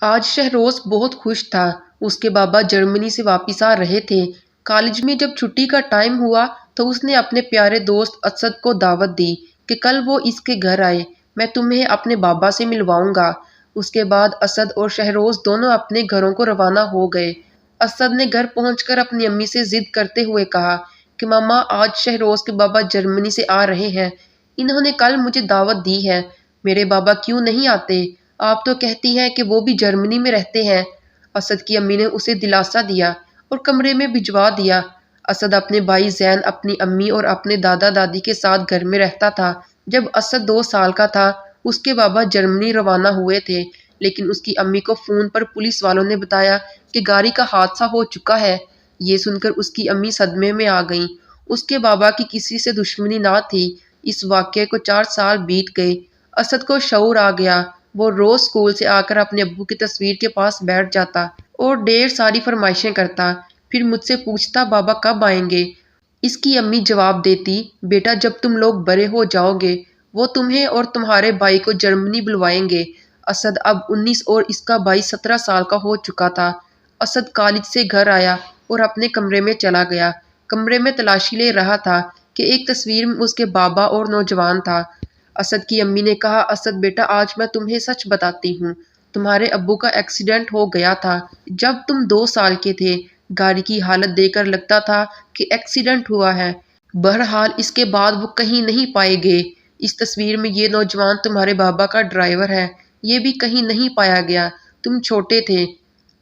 آج شہروز بہت خوش تھا۔ اس کے بابا جرمنی سے واپس آ رہے تھے۔ کالج میں جب چھٹی کا ٹائم ہوا تو اس نے اپنے پیارے دوست اسد کو دعوت دی کہ کل وہ اس کے گھر آئے، میں تمہیں اپنے بابا سے ملواؤں گا۔ اس کے بعد اسد اور شہروز دونوں اپنے گھروں کو روانہ ہو گئے۔ اسد نے گھر پہنچ کر اپنی امی سے ضد کرتے ہوئے کہا کہ ماما، آج شہروز کے بابا جرمنی سے آ رہے ہیں، انہوں نے کل مجھے دعوت دی ہے، میرے بابا کیوں نہیں آتے؟ آپ تو کہتی ہیں کہ وہ بھی جرمنی میں رہتے ہیں۔ اسد کی امی نے اسے دلاسا دیا اور کمرے میں بھجوا دیا۔ اسد اپنے بھائی زین، اپنی امی اور اپنے دادا دادی کے ساتھ گھر میں رہتا تھا۔ جب اسد 2 سال کا تھا اس کے بابا جرمنی روانہ ہوئے تھے، لیکن اس کی امی کو فون پر پولیس والوں نے بتایا کہ گاڑی کا حادثہ ہو چکا ہے۔ یہ سن کر اس کی امی صدمے میں آ گئیں۔ اس کے بابا کی کسی سے دشمنی نہ تھی۔ اس واقعے کو 4 سال بیت گئے۔ اسد کو شعور آ گیا۔ وہ روز اسکول سے آ کر اپنے ابو کی تصویر کے پاس بیٹھ جاتا اور ڈھیر ساری فرمائشیں کرتا، پھر مجھ سے پوچھتا بابا کب آئیں گے؟ اس کی امی جواب دیتی، بیٹا جب تم لوگ بڑے ہو جاؤ گے وہ تمہیں اور تمہارے بھائی کو جرمنی بلوائیں گے۔ اسد اب 19 اور اس کا بھائی 17 سال کا ہو چکا تھا۔ اسد کالج سے گھر آیا اور اپنے کمرے میں چلا گیا۔ کمرے میں تلاشی لے رہا تھا کہ ایک تصویر میں اس کے بابا اور نوجوان تھا۔ اسد کی امی نے کہا، اسد بیٹا، آج میں تمہیں سچ بتاتی ہوں، تمہارے ابو کا ایکسیڈنٹ ہو گیا تھا جب تم 2 سال کے تھے۔ گاڑی کی حالت دیکھ کر لگتا تھا کہ ایکسیڈنٹ ہوا ہے۔ بہرحال اس کے بعد وہ کہیں نہیں پائے گئے۔ اس تصویر میں یہ نوجوان تمہارے بابا کا ڈرائیور ہے، یہ بھی کہیں نہیں پایا گیا۔ تم چھوٹے تھے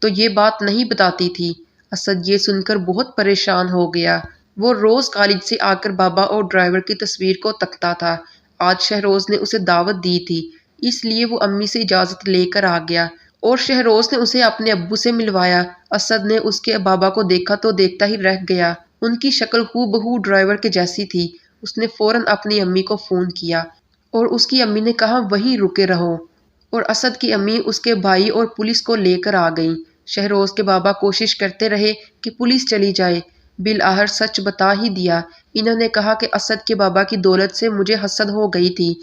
تو یہ بات نہیں بتاتی تھی۔ اسد یہ سن کر بہت پریشان ہو گیا۔ وہ روز کالج سے آ کر بابا اور ڈرائیور کی تصویر کو تکتا تھا۔ آج شہروز نے اسے دعوت دی تھی، اس لیے وہ امی سے اجازت لے کر آ گیا اور شہروز نے اسے اپنے ابو سے ملوایا۔ اسد نے اس کے بابا کو دیکھا تو دیکھتا ہی رہ گیا۔ ان کی شکل ہو بہو ڈرائیور کے جیسی تھی۔ اس نے فوراً اپنی امی کو فون کیا اور اس کی امی نے کہا وہیں رکے رہو، اور اسد کی امی اس کے بھائی اور پولیس کو لے کر آ گئیں۔ شہروز کے بابا کوشش کرتے رہے کہ پولیس چلی جائے، بالآخر سچ بتا ہی دیا۔ انہوں نے کہا کہ اسد کے بابا کی دولت سے مجھے حسد ہو گئی تھی،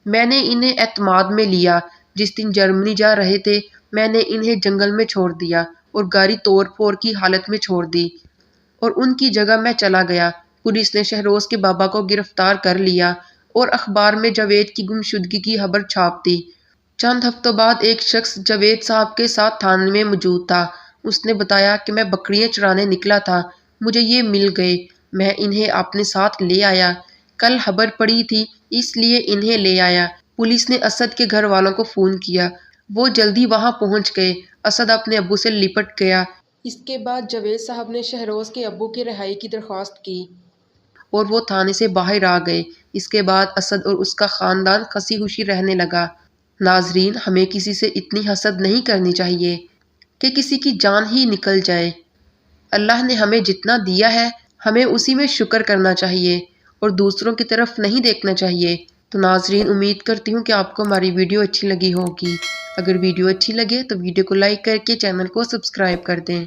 میں نے انہیں اعتماد میں لیا۔ جس دن جرمنی جا رہے تھے میں نے انہیں جنگل میں چھوڑ دیا اور گاڑی توڑ پھوڑ کی حالت میں چھوڑ دی اور ان کی جگہ میں چلا گیا۔ پولیس نے شہروز کے بابا کو گرفتار کر لیا اور اخبار میں جاوید کی گمشدگی کی خبر چھاپ دی۔ چند ہفتوں بعد ایک شخص جاوید صاحب کے ساتھ تھانے میں موجود تھا۔ اس نے بتایا کہ میں بکریاں چرانے نکلا تھا، مجھے یہ مل گئے، میں انہیں اپنے ساتھ لے آیا، کل خبر پڑی تھی اس لیے انہیں لے آیا۔ پولیس نے اسد کے گھر والوں کو فون کیا، وہ جلدی وہاں پہنچ گئے۔ اسد اپنے ابو سے لپٹ گیا۔ اس کے بعد جاوید صاحب نے شہروز کے ابو کی رہائی کی درخواست کی اور وہ تھانے سے باہر آ گئے۔ اس کے بعد اسد اور اس کا خاندان ہنسی خوشی رہنے لگا۔ ناظرین، ہمیں کسی سے اتنی حسد نہیں کرنی چاہیے کہ کسی کی جان ہی نکل جائے۔ اللہ نے ہمیں جتنا دیا ہے ہمیں اسی میں شکر کرنا چاہیے اور دوسروں کی طرف نہیں دیکھنا چاہیے۔ تو ناظرین، امید کرتی ہوں کہ آپ کو ہماری ویڈیو اچھی لگی ہوگی۔ اگر ویڈیو اچھی لگے تو ویڈیو کو لائک کر کے چینل کو سبسکرائب کر دیں۔